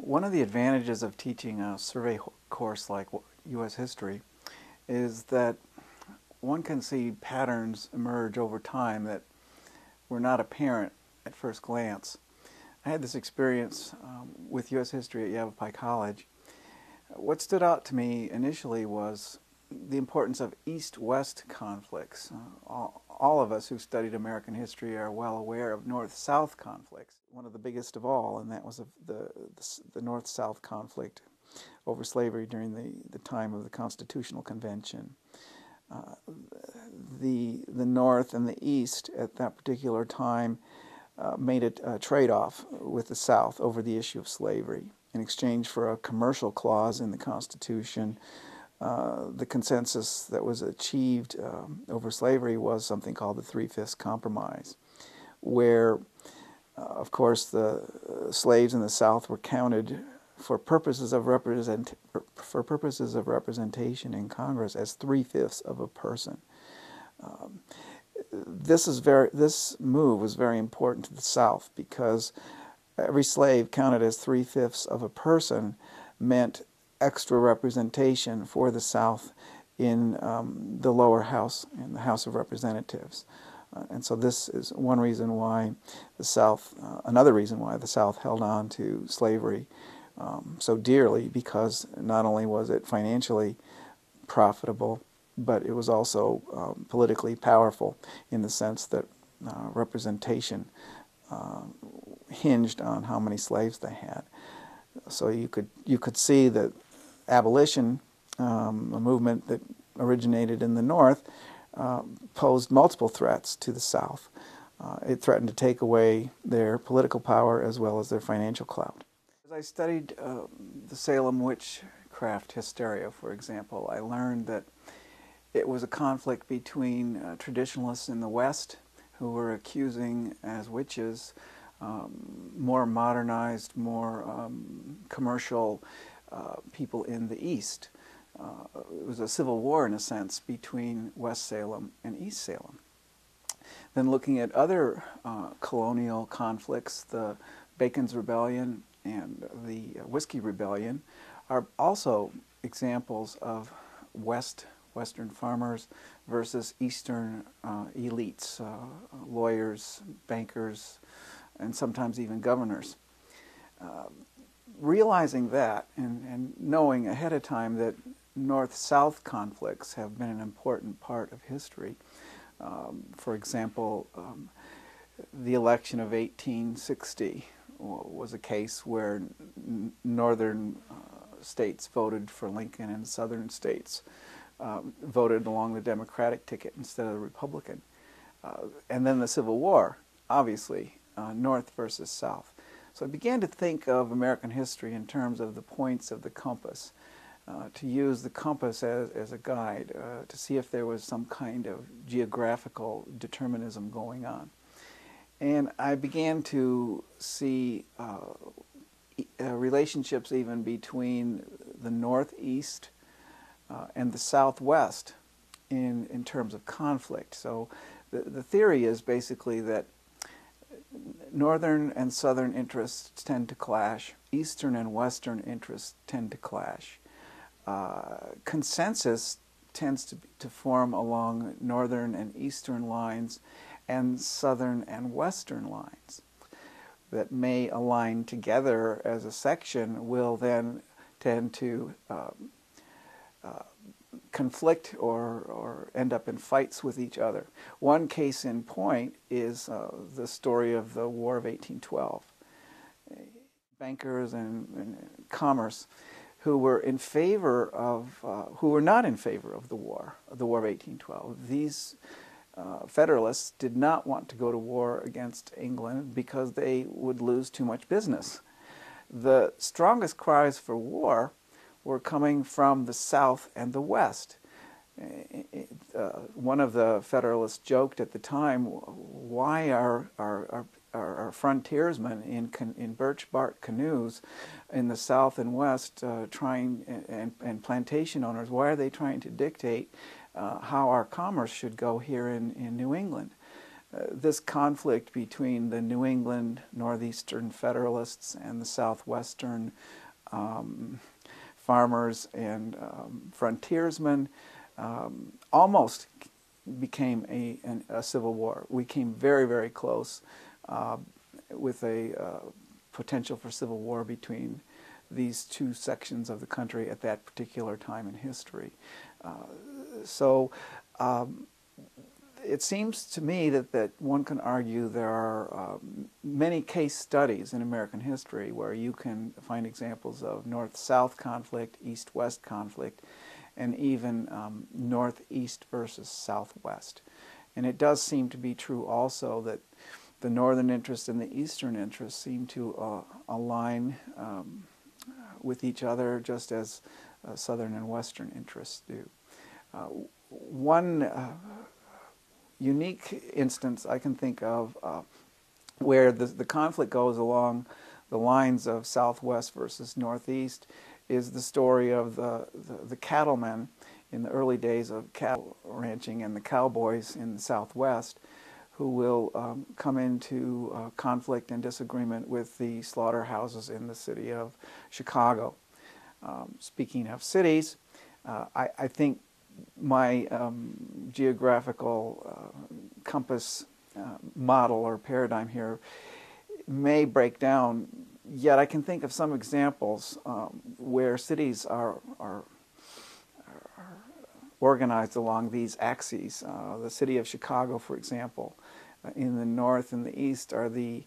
One of the advantages of teaching a survey course like U.S. history is that one can see patterns emerge over time that were not apparent at first glance. I had this experience with U.S. history at Yavapai College. What stood out to me initially was the importance of East-West conflicts. All of us who studied American history are well aware of North-South conflicts. One of the biggest of all, and that was the North-South conflict over slavery during the time of the Constitutional Convention. The North and the East at that particular time made a trade-off with the South over the issue of slavery. In exchange for a commercial clause in the Constitution, the consensus that was achieved over slavery was something called the Three-Fifths Compromise, where, of course, the slaves in the South were counted for purposes of representation in Congress as 3/5 of a person. This move was very important to the South because every slave counted as 3/5 of a person meant extra representation for the South in the lower house, in the House of Representatives. And so this is one reason why the South, another reason why the South held on to slavery so dearly, because not only was it financially profitable, but it was also politically powerful in the sense that representation hinged on how many slaves they had. So you could see that abolition, a movement that originated in the North, posed multiple threats to the South. It threatened to take away their political power as well as their financial clout. As I studied the Salem witchcraft hysteria, for example, I learned that it was a conflict between traditionalists in the West who were accusing as witches more modernized, more commercial people in the East. It was a civil war, in a sense, between West Salem and East Salem. Then looking at other colonial conflicts, the Bacon's Rebellion and the Whiskey Rebellion are also examples of Western farmers versus Eastern elites, lawyers, bankers, and sometimes even governors. Realizing that and knowing ahead of time that North-South conflicts have been an important part of history. For example, the election of 1860 was a case where northern states voted for Lincoln and southern states voted along the Democratic ticket instead of the Republican. And then the Civil War, obviously, North versus South. So I began to think of American history in terms of the points of the compass, to use the compass as a guide, to see if there was some kind of geographical determinism going on. And I began to see relationships even between the Northeast and the Southwest in terms of conflict. So the theory is basically that Northern and Southern interests tend to clash. Eastern and Western interests tend to clash. Consensus tends to form along Northern and Eastern lines and Southern and Western lines that may align together as a section will then tend to conflict or end up in fights with each other. One case in point is the story of the War of 1812. Bankers and commerce who were in favor of, who were not in favor of the War of 1812. These Federalists did not want to go to war against England because they would lose too much business. The strongest cries for war were coming from the South and the West. One of the Federalists joked at the time, why are frontiersmen in birch bark canoes in the South and West and plantation owners, why are they trying to dictate how our commerce should go here in New England? this conflict between the New England Northeastern Federalists and the Southwestern farmers and frontiersmen almost became a civil war. We came very, very close with a potential for civil war between these two sections of the country at that particular time in history. So it seems to me that one can argue there are many case studies in American history where you can find examples of North-South conflict, East-West conflict, and even Northeast versus Southwest. And it does seem to be true also that the northern interests and the eastern interests seem to align with each other just as southern and western interests do. One unique instance I can think of where the conflict goes along the lines of Southwest versus Northeast is the story of the cattlemen in the early days of cattle ranching and the cowboys in the Southwest who will come into conflict and disagreement with the slaughterhouses in the city of Chicago. Speaking of cities, I think my geographical compass model or paradigm here may break down, yet I can think of some examples where cities are organized along these axes. The city of Chicago, for example, in the north and the east are the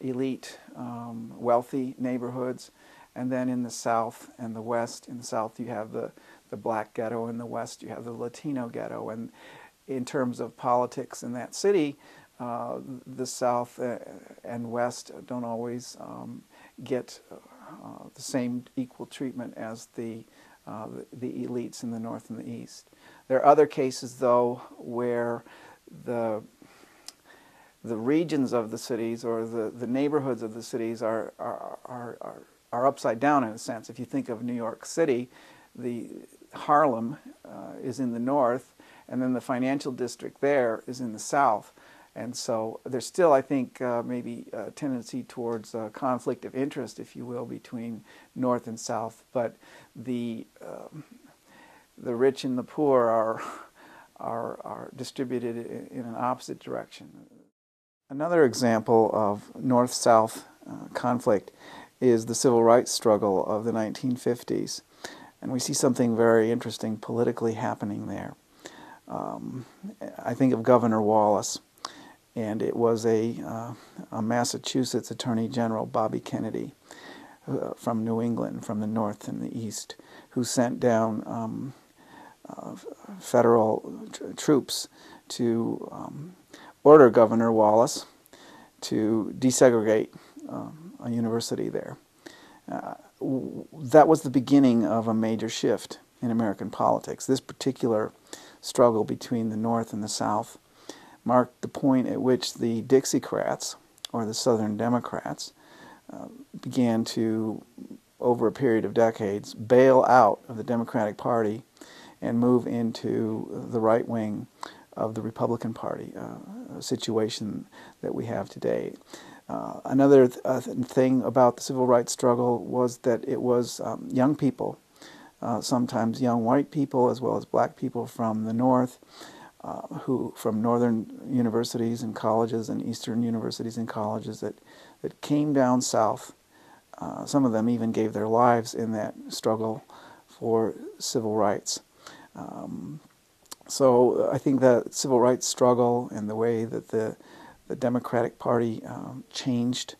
elite, wealthy neighborhoods, and then in the south and the west, in the south you have the black ghetto, in the west you have the Latino ghetto. And in terms of politics in that city, the south and west don't always get the same equal treatment as the elites in the north and the east. There are other cases, though, where the regions of the cities or the neighborhoods of the cities are upside down in a sense. If you think of New York City, the Harlem is in the north, and then the financial district there is in the south. And so there's still, I think, maybe a tendency towards conflict of interest, if you will, between north and south. But the rich and the poor are distributed in an opposite direction. Another example of north-south conflict is the civil rights struggle of the 1950s. And we see something very interesting politically happening there. I think of Governor Wallace, and it was a Massachusetts Attorney General, Bobby Kennedy, from New England, from the north and the east, who sent down federal troops to order Governor Wallace to desegregate a university there. That was the beginning of a major shift in American politics. This particular struggle between the North and the South marked the point at which the Dixiecrats, or the Southern Democrats, began to, over a period of decades, bail out of the Democratic Party and move into the right wing of the Republican Party, a situation that we have today. Another thing about the civil rights struggle was that it was young people, sometimes young white people as well as black people from the North, from northern universities and colleges and eastern universities and colleges that came down south. Some of them even gave their lives in that struggle for civil rights. So I think that civil rights struggle and the way that the Democratic Party changed,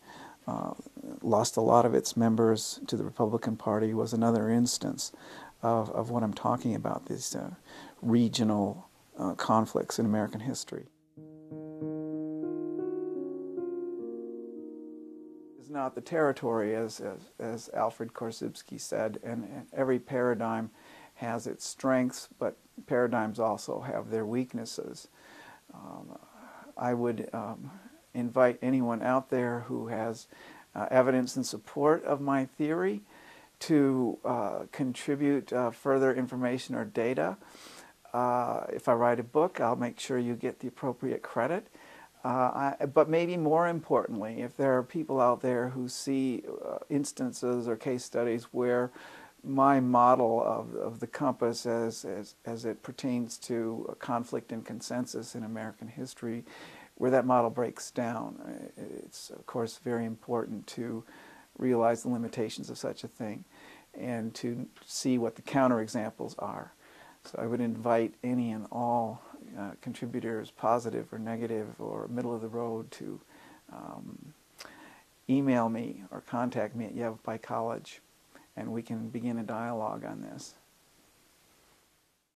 lost a lot of its members to the Republican Party was another instance of what I'm talking about, these regional conflicts in American history. It's not the territory, as Alfred Korzybski said, and every paradigm has its strengths, but paradigms also have their weaknesses. I would invite anyone out there who has evidence in support of my theory to contribute further information or data. If I write a book, I'll make sure you get the appropriate credit. But maybe more importantly, if there are people out there who see instances or case studies where my model of the compass as it pertains to conflict and consensus in American history, where that model breaks down, it's of course very important to realize the limitations of such a thing and to see what the counterexamples are. So I would invite any and all contributors, positive or negative or middle of the road, to email me or contact me at Yale College, and we can begin a dialogue on this.